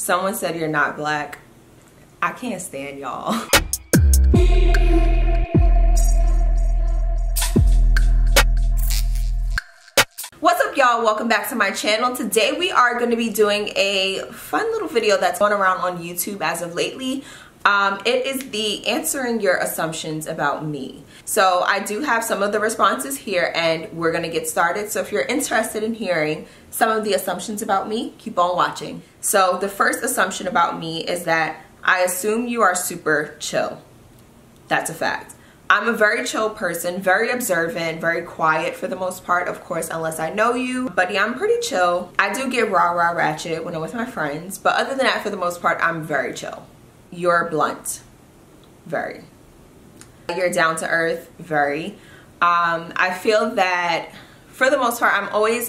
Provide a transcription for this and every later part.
Someone said you're not black. I can't stand y'all. What's up, y'all? Welcome back to my channel. Today we are going to be doing a fun little video that's going around on YouTube as of lately. It is the answering your assumptions about me. So I do have some of the responses here and we're going to get started. So if you're interested in hearing some of the assumptions about me, keep on watching. So the first assumption about me is that I assume you are super chill. That's a fact. I'm a very chill person, very observant, very quiet for the most part, of course, unless I know you. But yeah, I'm pretty chill. I do get rah ratchet when I'm with my friends, but other than that, for the most part, I'm very chill. You're blunt, very. You're down to earth, very. I feel that for the most part,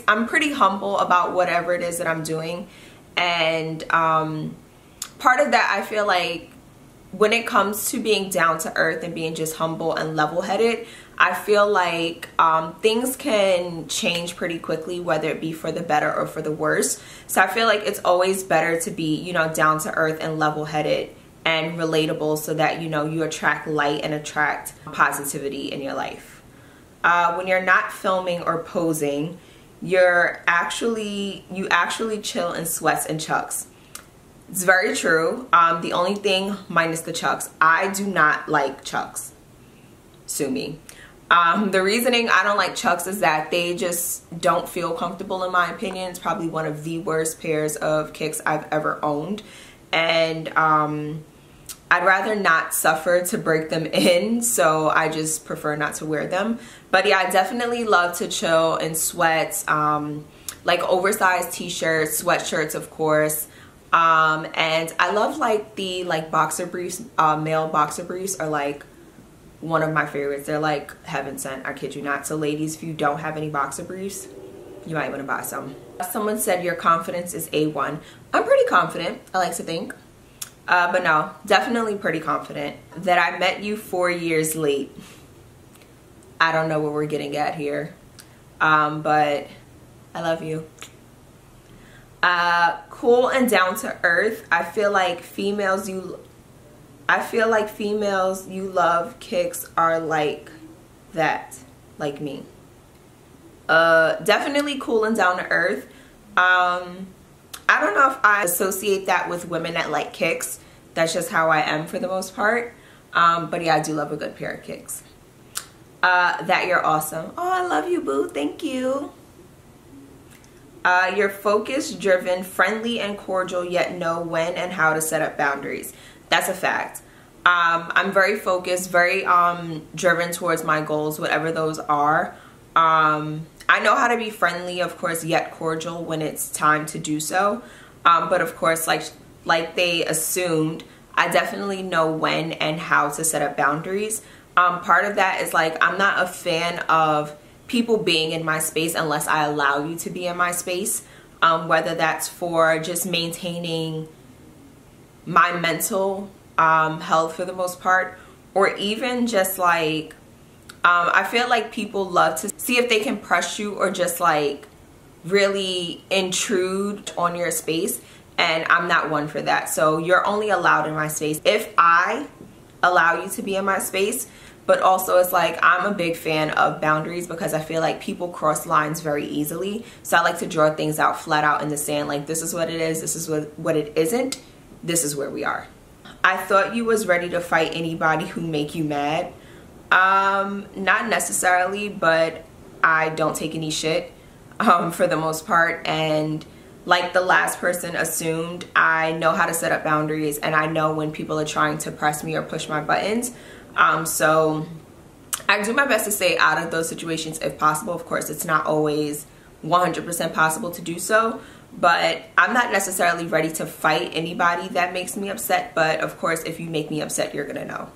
I'm pretty humble about whatever it is that I'm doing. And part of that, I feel like when it comes to being down to earth and being just humble and level-headed, I feel like things can change pretty quickly, whether it be for the better or for the worse. So I feel like it's always better to be, you know, down to earth and level-headed and relatable so that, you know, you attract light and attract positivity in your life. When you're not filming or posing, you actually chill in sweats and chucks. It's very true. The only thing minus the chucks, I do not like chucks. Sue me. The reasoning I don't like chucks is that they just don't feel comfortable in my opinion. It's probably one of the worst pairs of kicks I've ever owned. And I'd rather not suffer to break them in, so I just prefer not to wear them. But yeah, I definitely love to chill in sweats, like oversized t-shirts, sweatshirts of course. And I love like the boxer briefs, male boxer briefs are like one of my favorites. They're like heaven sent, I kid you not. So ladies, if you don't have any boxer briefs, you might want to buy some. Someone said your confidence is A1. I'm pretty confident, I like to think. But no, definitely pretty confident. That I met you 4 years late. I don't know what we're getting at here. But I love you. Cool and down to earth. I feel like females you love kicks are like that, like me. Definitely cool and down to earth. I don't know if I associate that with women that like kicks. That's just how I am for the most part. But yeah, I do love a good pair of kicks. That you're awesome. Oh, I love you, boo. Thank you. You're focused, driven, friendly, and cordial, yet know when and how to set up boundaries. That's a fact. I'm very focused, very driven towards my goals, whatever those are. I know how to be friendly, of course, yet cordial when it's time to do so. But of course, like they assumed, I definitely know when and how to set up boundaries. Part of that is like, I'm not a fan of people being in my space unless I allow you to be in my space. Whether that's for just maintaining my mental health for the most part, or even just like, I feel like people love to see if they can press you or just like really intrude on your space, and I'm not one for that. So you're only allowed in my space if I allow you to be in my space. But also it's like, I'm a big fan of boundaries because I feel like people cross lines very easily. So I like to draw things out flat out in the sand, like this is what it is, this is what it isn't, this is where we are. I thought you was ready to fight anybody who make you mad. Not necessarily, but I don't take any shit for the most part. And like the last person assumed, I know how to set up boundaries and I know when people are trying to press me or push my buttons. So I do my best to stay out of those situations if possible. Of course, it's not always 100% possible to do so, but I'm not necessarily ready to fight anybody that makes me upset. But of course, if you make me upset, you're gonna know.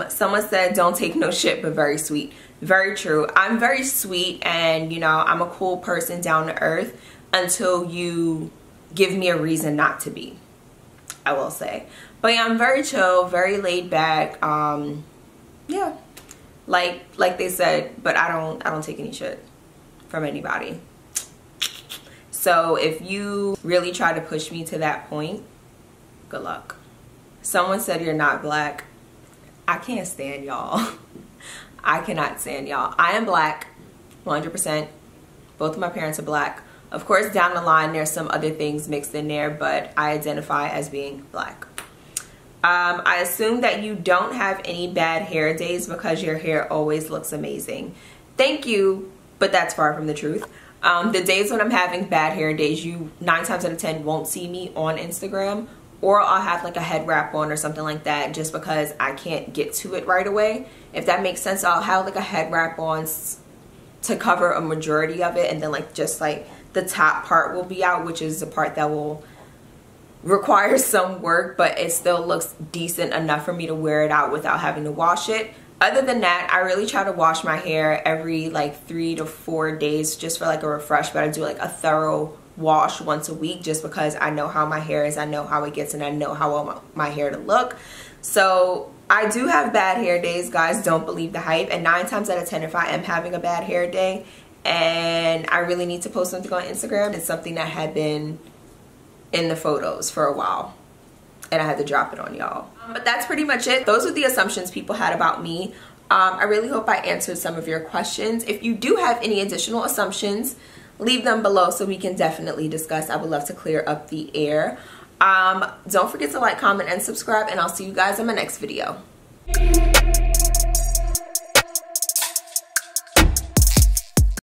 Someone said, don't take no shit, but very sweet. Very true. I'm very sweet and, you know, I'm a cool person, down to earth, until you give me a reason not to be, I will say. But yeah, I'm very chill, very laid back. Yeah, like they said, but I don't take any shit from anybody. So if you really try to push me to that point, good luck. Someone said you're not black. I can't stand y'all. I cannot stand y'all. I am black, 100%. Both of my parents are black. Of course, down the line, there's some other things mixed in there, but I identify as being black. I assume that you don't have any bad hair days because your hair always looks amazing. Thank you, but that's far from the truth. The days when I'm having bad hair days, you 9 times out of 10 won't see me on Instagram, or I'll have like a head wrap on or something like that just because I can't get to it right away. If that makes sense, I'll have like a head wrap on to cover a majority of it, and then like just like the top part will be out, which is the part that will require some work, but it still looks decent enough for me to wear it out without having to wash it. Other than that, I really try to wash my hair every like 3 to 4 days just for like a refresh, but I do like a thorough wash once a week just because I know how my hair is, I know how it gets, and I know how I want my hair to look. So I do have bad hair days, guys. Don't believe the hype. And 9 times out of 10, if I am having a bad hair day and I really need to post something on Instagram, it's something that had been in the photos for a while and I had to drop it on y'all. But that's pretty much it. Those are the assumptions people had about me. I really hope I answered some of your questions. If you do have any additional assumptions, leave them below so we can definitely discuss. I would love to clear up the air. Don't forget to like, comment, and subscribe, and I'll see you guys in my next video.